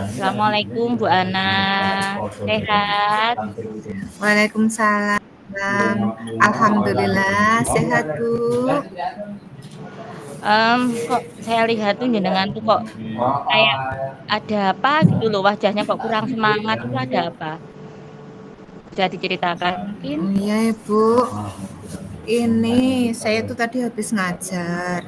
Assalamualaikum Bu Ana, sehat? Waalaikumsalam. Alhamdulillah sehat Bu. Kok saya lihat tuh jenengan tuh kok kayak ada apa gitu loh, wajahnya kok kurang semangat, itu ada apa? Bisa diceritakan mungkin? Oh iya ya Bu. Ini saya tuh tadi habis ngajar.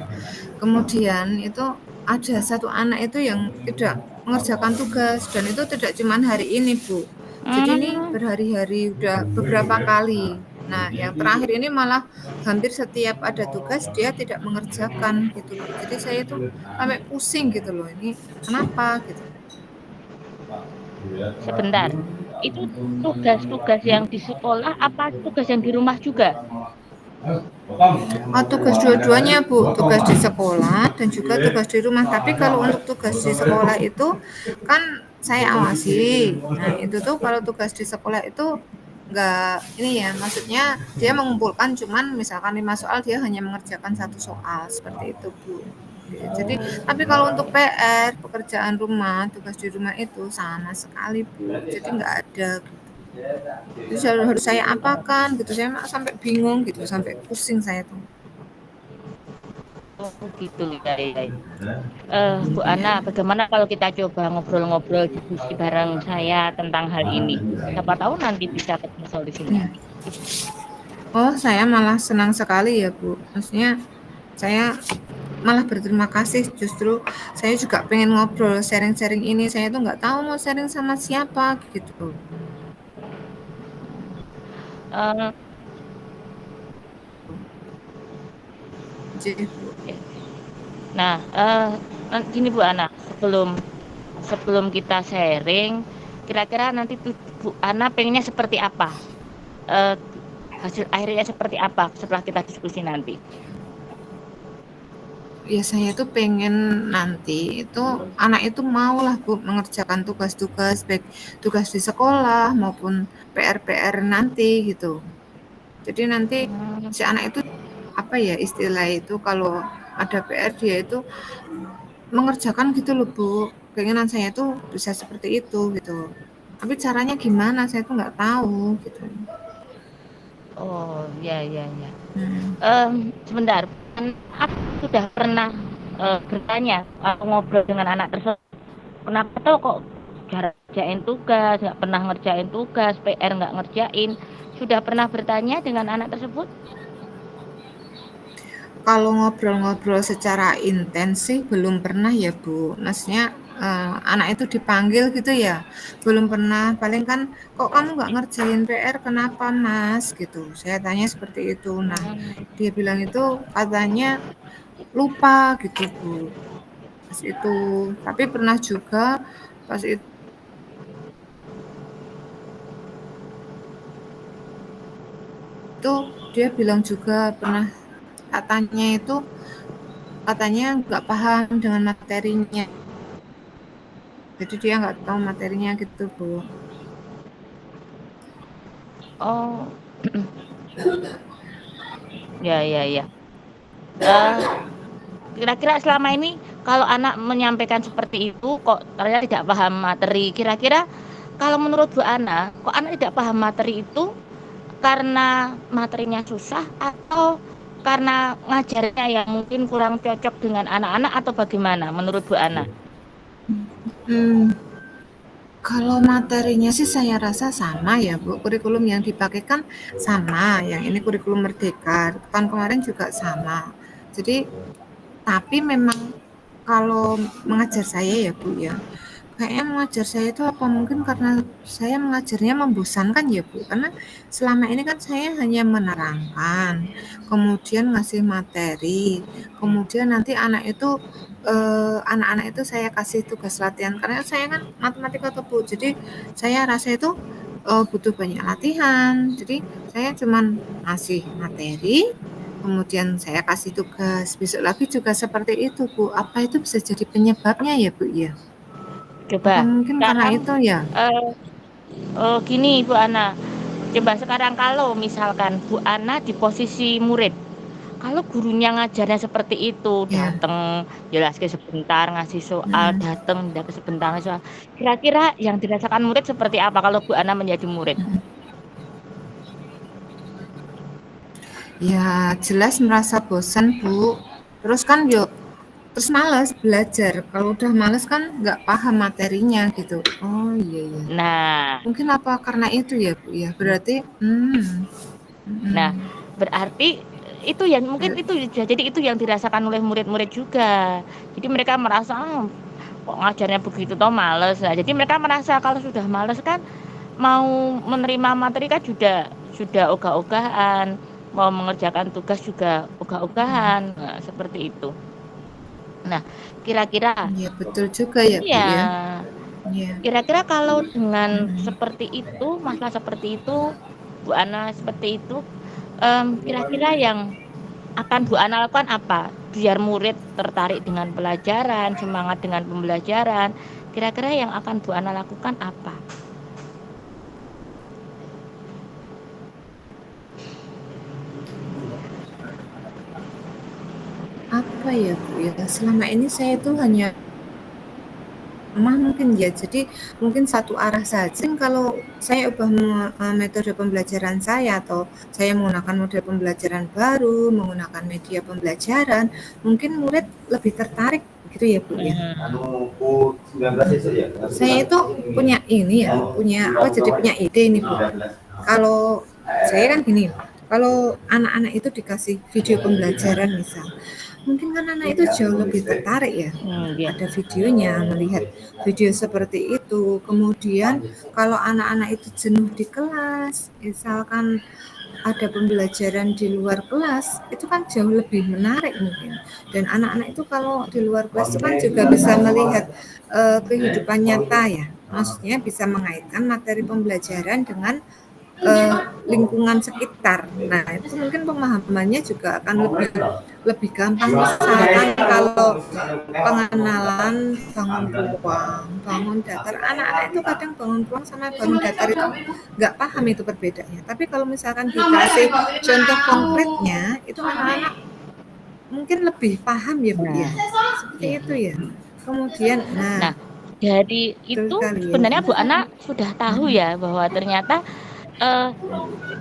Kemudian itu ada satu anak itu yang tidak mengerjakan tugas dan itu tidak cuma hari ini Bu. Jadi ini Mmm, berhari-hari udah beberapa kali. Nah, yang terakhir ini malah hampir setiap ada tugas dia tidak mengerjakan gitu loh. Jadi saya tuh sampai pusing gitu loh. Ini kenapa gitu. sebentar, itu tugas-tugas yang di sekolah apa tugas yang di rumah juga? Oh, tugas dua-duanya Bu, tugas di sekolah dan juga tugas di rumah. Tapi kalau untuk tugas di sekolah itu kan saya awasi. Nah, itu tuh kalau tugas di sekolah itu enggak ini ya, maksudnya dia mengumpulkan cuman misalkan 5 soal dia hanya mengerjakan satu soal seperti itu, Bu. Jadi, tapi kalau untuk PR, pekerjaan rumah, tugas di rumah itu sama sekali, Bu. Jadi enggak ada terus harus saya apakan gitu, saya sampai bingung gitu, sampai pusing saya tuh. Oh gitu ya, ya. Bu Ana, bagaimana kalau kita coba ngobrol-ngobrol diskusi bareng saya tentang hal ini? Siapa tahu nanti bisa ketemu solusinya. Oh, saya malah senang sekali ya Bu, maksudnya saya malah berterima kasih, justru saya juga pengen ngobrol, sharing-sharing ini, saya tuh nggak tahu mau sharing sama siapa gitu. Eee, Jadi Bu, nah, gini Bu Ana, sebelum sebelum kita sharing, kira-kira nanti tuh Bu Ana pengennya seperti apa? Eee, hasil akhirnya seperti apa setelah kita diskusi nanti? ya saya tuh pengen nanti itu anak itu maulah Bu mengerjakan tugas-tugas, baik tugas di sekolah maupun PR-PR nanti gitu. Jadi nanti Mmm, si anak itu apa ya istilah itu kalau ada PR dia itu mengerjakan gitu loh Bu. Keinginan saya tuh bisa seperti itu gitu. Tapi caranya gimana saya tuh nggak tahu gitu. oh, ya ya ya. Hmm. Sebentar, aku sudah pernah, bertanya atau ngobrol dengan anak tersebut, kenapa tuh kok jarang ngerjain tugas, nggak pernah ngerjain tugas, PR nggak ngerjain. Sudah pernah bertanya dengan anak tersebut? Kalau ngobrol-ngobrol secara intens sih belum pernah ya Bu. Maksudnya anak itu dipanggil gitu ya, belum pernah. Paling kan, kok kamu nggak ngerjain PR, kenapa Mas? Gitu. Saya tanya seperti itu. Nah, Mmm, dia bilang itu katanya lupa gitu Bu. Pas itu. Tapi pernah juga pas itu dia bilang juga pernah katanya itu katanya nggak paham dengan materinya. Jadi dia nggak tahu materinya gitu Bu. oh, ya ya ya. Eee, kira-kira selama ini kalau anak menyampaikan seperti itu kok ternyata tidak paham materi, kira-kira kalau menurut Bu Ana, kok anak tidak paham materi itu karena materinya susah atau karena ngajarnya yang mungkin kurang cocok dengan anak-anak atau bagaimana menurut Bu Ana? Hmm, kalau materinya sih saya rasa sama ya Bu. Kurikulum yang dipakai kan sama. Yang ini kurikulum Merdeka. Tahun kemarin juga sama. Jadi tapi memang kalau mengajar saya ya Bu ya, kayaknya mengajar saya itu apa mungkin karena saya mengajarnya membosankan ya Bu, karena selama ini kan saya hanya menerangkan, kemudian ngasih materi, kemudian nanti anak-anak itu saya kasih tugas latihan karena saya kan matematika tuh Bu, jadi saya rasa itu butuh banyak latihan, jadi saya cuman ngasih materi, kemudian saya kasih tugas, besok lagi juga seperti itu Bu. Apa itu bisa jadi penyebabnya ya Bu ya? Coba Apa mungkin karena sekarang, itu ya? eee gini Bu Ana, coba sekarang kalau misalkan Bu Ana di posisi murid, Kalau gurunya ngajarnya seperti itu, Ya. datang, jelaske sebentar, ngasih soal, Mm-mm. datang, sebentar, ngasih soal. Kira-kira yang dirasakan murid seperti apa kalau Bu Ana menjadi murid? Ya, jelas merasa bosan, Bu. Terus kan yuk, terus males belajar. Kalau udah males kan nggak paham materinya gitu. Oh iya iya. Nah, Mungkin apa karena itu ya, Bu ya. Berarti nah, mm, berarti itu yang mungkin ber- itu jadi itu yang dirasakan oleh murid-murid juga. Jadi mereka merasa kok ngajarnya begitu toh males. Nah, jadi mereka merasa kalau sudah males kan mau menerima materi kan sudah ogah-ogahan, mau mengerjakan tugas juga ogah-ogahan. Nah, seperti itu. Nah, kira-kira ya betul juga ya, Bu iya, ya. Iya. kira-kira kalau dengan Mm-mm. seperti itu, masalah seperti itu, Bu Ana seperti itu, kira-kira yang akan Bu Ana lakukan apa? Biar murid tertarik dengan pelajaran, semangat dengan pembelajaran. Kira-kira yang akan Bu Ana lakukan apa? Apa ya, Bu ya? Selama ini saya itu hanya mungkin ya, jadi mungkin satu arah saja. Kalau saya ubah metode pembelajaran saya atau saya menggunakan model pembelajaran baru, menggunakan media pembelajaran, mungkin murid lebih tertarik gitu ya, Bu ya. Saya itu punya ini ya, punya ide ini, Bu. Kalau saya kan gini, kalau anak-anak itu dikasih video pembelajaran misal, mungkin kan anak itu jauh lebih tertarik ya. Ya. Ada videonya, melihat video seperti itu. Kemudian kalau anak-anak itu jenuh di kelas, misalkan ada pembelajaran di luar kelas, itu kan jauh lebih menarik mungkin. Dan anak-anak itu kalau di luar kelas itu kan juga bisa melihat kehidupan nyata ya. Maksudnya bisa mengaitkan materi pembelajaran dengan lingkungan sekitar. Nah, itu mungkin pemahamannya juga akan lebih lebih gampang. Misalkan kalau pengenalan bangun ruang, bangun datar, anak-anak itu kadang bangun ruang sama bangun datar itu nggak paham itu perbedaannya. Tapi kalau misalkan dikasih contoh konkretnya, itu anak-anak mungkin lebih paham ya, Bu ya. Nah, Seperti ya. itu ya. Kemudian, Nah, dari betul itu sekali ya. sebenarnya Bu Ana sudah tahu ya bahwa ternyata eh,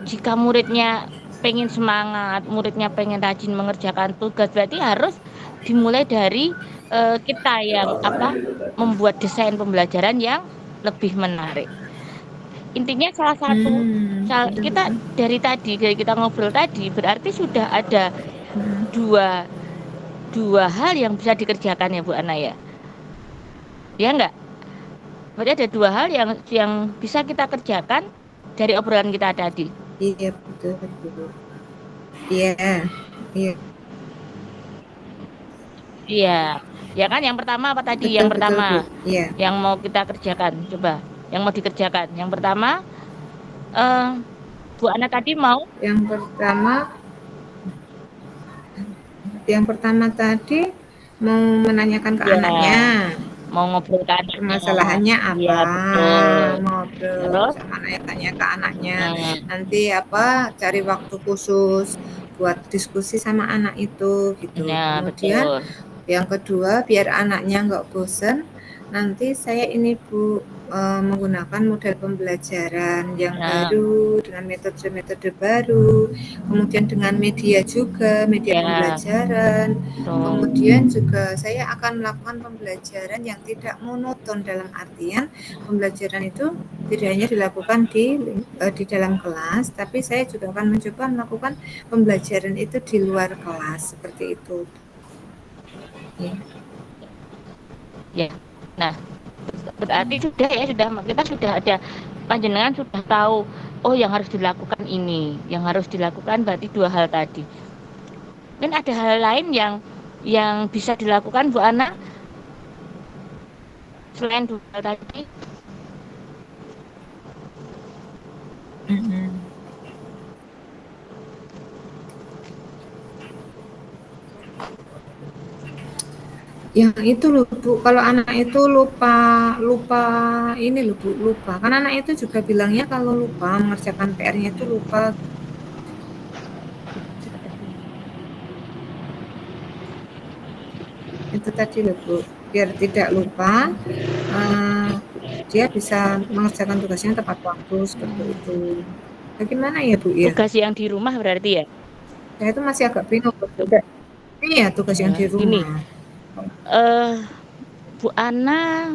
jika muridnya pengen semangat, muridnya pengen rajin mengerjakan tugas, berarti harus dimulai dari kita yang membuat desain pembelajaran yang lebih menarik. Intinya salah satu kita Betul. dari kita ngobrol tadi berarti sudah ada dua dua hal yang bisa dikerjakan ya Bu Ana ya. Ya enggak? Berarti ada dua hal yang bisa kita kerjakan dari obrolan kita tadi. Iya, betul, betul. Iya, iya, Iya, ya kan yang pertama apa tadi? betul Yang betul, pertama Bu. Iya. yang mau kita kerjakan, coba. Yang mau dikerjakan. Yang pertama, eh, Bu Ana tadi mau Yang pertama yang pertama tadi mau menanyakan ke anaknya, ya mau ngobrol ke anaknya. permasalahannya Iya, apa, betul. ngobrol Terus, sama tanya ke anaknya, hmm, nanti cari waktu khusus buat diskusi sama anak itu gitu. ya Kemudian betul. yang kedua, biar anaknya nggak bosen, nanti saya ini Bu menggunakan model pembelajaran yang Nah, baru dengan metode-metode baru, kemudian dengan media juga, media ya pembelajaran. betul. Kemudian juga saya akan melakukan pembelajaran yang tidak monoton dalam artian pembelajaran itu tidak hanya dilakukan di dalam kelas, tapi saya juga akan mencoba melakukan pembelajaran itu di luar kelas seperti itu. Ya. Ya. Nah, berarti sudah ya kita sudah ada panjenengan sudah tahu oh yang harus dilakukan ini, yang harus dilakukan berarti dua hal tadi. Dan ada hal lain yang bisa dilakukan Bu Ana selain dua hal tadi. Mhm. Yang itu loh Bu, kalau anak itu lupa lupa ini loh Bu, lupa. Kan anak itu juga bilangnya kalau lupa mengerjakan PR-nya itu lupa. itu tadi loh Bu, biar tidak lupa, dia bisa mengerjakan tugasnya tepat waktu, seperti itu. Bagaimana ya Bu ya? Tugas yang di rumah berarti ya? Saya itu masih agak bingung Bu. Iya, tugas yang di Gini, rumah. Bu Ana,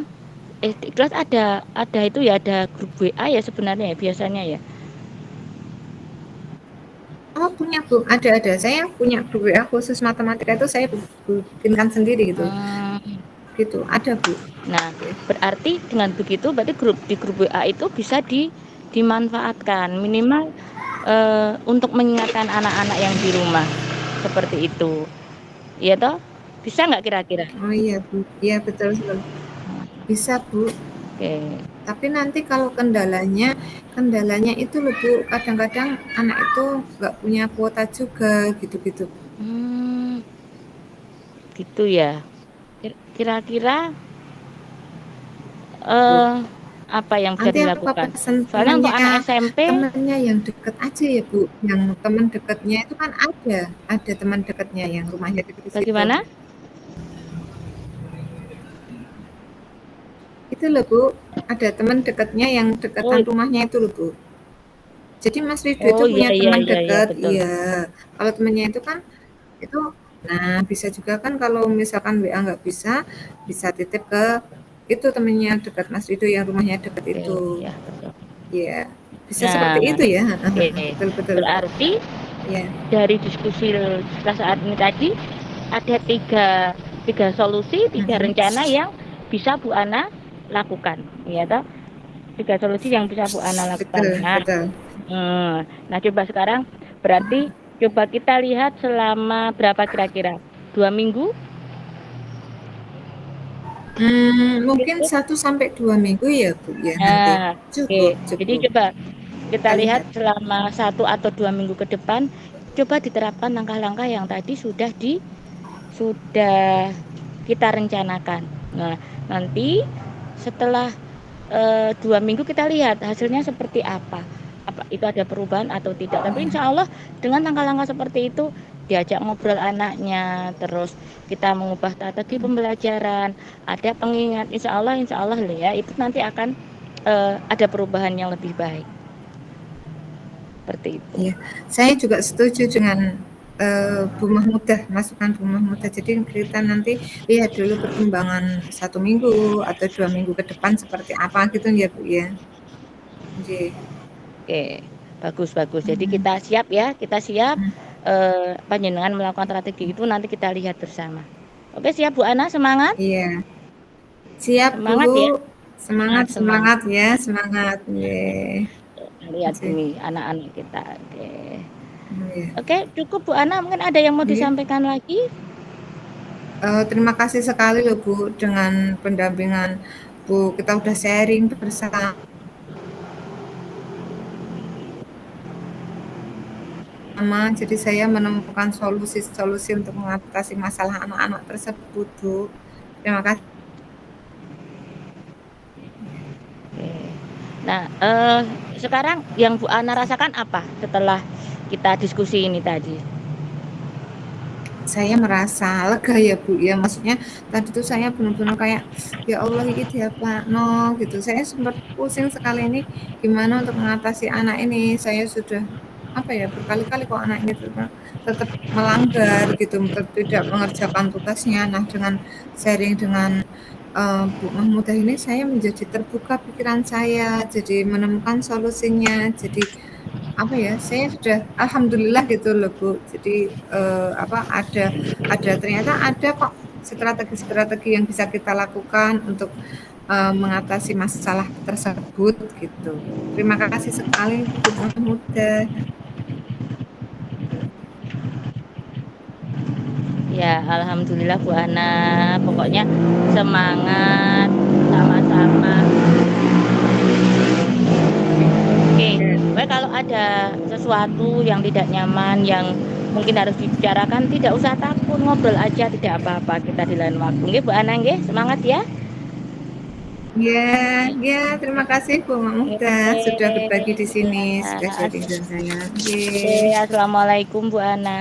di kelas ada itu ya, ada grup WA ya sebenarnya ya, biasanya ya? Oh punya Bu, ada. Saya punya grup WA khusus matematika itu saya bikinkan sendiri gitu. Gitu, ada Bu. Nah, berarti dengan begitu berarti di grup WA itu bisa dimanfaatkan minimal untuk mengingatkan anak-anak yang di rumah seperti itu. Iya toh? Bisa nggak kira-kira? Oh iya Bu, iya betul sekali. Bisa Bu. Oke. Tapi nanti kalau kendalanya itu loh Bu, kadang-kadang anak itu nggak punya kuota juga gitu-gitu. Gitu ya. Kira-kira apa yang bisa Nanti aku dilakukan? pesen Soalnya untuk anak SMP temennya yang deket aja ya Bu, yang teman dekatnya itu kan ada teman dekatnya yang rumahnya deket di situ. bagaimana? Itu loh Bu, ada teman dekatnya yang dekatan rumahnya itu loh Bu. Jadi Mas Ridho itu punya teman dekat, iya. Kalau temannya itu kan itu, nah bisa juga kan kalau misalkan WA nggak bisa titip ke itu temennya dekat Mas Ridho yang rumahnya dekat itu. Iya, betul. Iya, bisa seperti itu ya. Betul. Berarti ya. Dari diskusi saat ini tadi ada tiga solusi, tiga rencana yang bisa Bu Ana lakukan, ya toh? 3 solusi yang bisa Bu Ana lakukan. Betul. Nah, coba sekarang berarti coba kita lihat selama berapa kira-kira? 2 minggu? Mungkin 1 sampai 2 minggu ya Bu ya nanti. Cukup. Jadi coba kita lihat selama 1 atau 2 minggu ke depan, coba diterapkan langkah-langkah yang tadi sudah kita rencanakan. Nah, nanti setelah 2 minggu kita lihat hasilnya seperti apa itu ada perubahan atau tidak. Tapi insya Allah dengan langkah-langkah seperti itu, diajak ngobrol anaknya, terus kita mengubah strategi pembelajaran, ada pengingat, insya Allah ya itu nanti akan ada perubahan yang lebih baik. Seperti itu. Ya, saya juga setuju dengan Bu Mahmudah, masukan Bu Mahmudah. Jadi kita nanti lihat dulu perkembangan 1 minggu atau 2 minggu ke depan seperti apa gitu ya Bu ya. Oke, bagus. Jadi kita siap panjenengan melakukan strategi itu nanti kita lihat bersama. Oke, siap Bu Ana, semangat? Iya. Siap semangat, Bu. Ya. Semangat ya, semangat. Yeah. Lihat ini anak-anak kita. Oke, cukup Bu Ana, mungkin ada yang mau disampaikan lagi? Terima kasih sekali loh Bu dengan pendampingan Bu, kita udah sharing bersama. Jadi saya menemukan solusi untuk mengatasi masalah anak-anak tersebut Bu. Terima kasih. Nah, sekarang yang Bu Ana rasakan apa setelah kita diskusi ini tadi? Saya merasa lega ya Bu ya, maksudnya tadi tuh saya benar-benar kayak ya Allah ini diapa no gitu. Saya sempat pusing sekali ini gimana untuk mengatasi anak ini. Saya sudah berkali-kali kok anak ini tetap melanggar gitu, tidak mengerjakan tugasnya. Nah dengan sharing dengan Bu Mahmudah ini saya menjadi terbuka pikiran saya, jadi menemukan solusinya, jadi saya sudah alhamdulillah gitu loh Bu. Jadi ternyata ada kok strategi yang bisa kita lakukan untuk mengatasi masalah tersebut gitu. Terima kasih sekali Bu Mahmudah. Ya, alhamdulillah Bu Ana. Pokoknya semangat sama-sama. Oke, kalau ada sesuatu yang tidak nyaman, yang mungkin harus dibicarakan, tidak usah takut, ngobrol aja, tidak apa-apa, kita di lain waktu. Nggih, Bu Ana, nggih, semangat ya. Ya, terima kasih Bu Mahmudah sudah berbagi di sini, sudah sharing dengan saya. Assalamualaikum Bu Ana.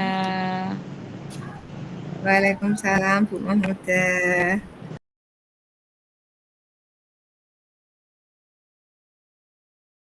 Waalaikumsalam Bu Mahmudah.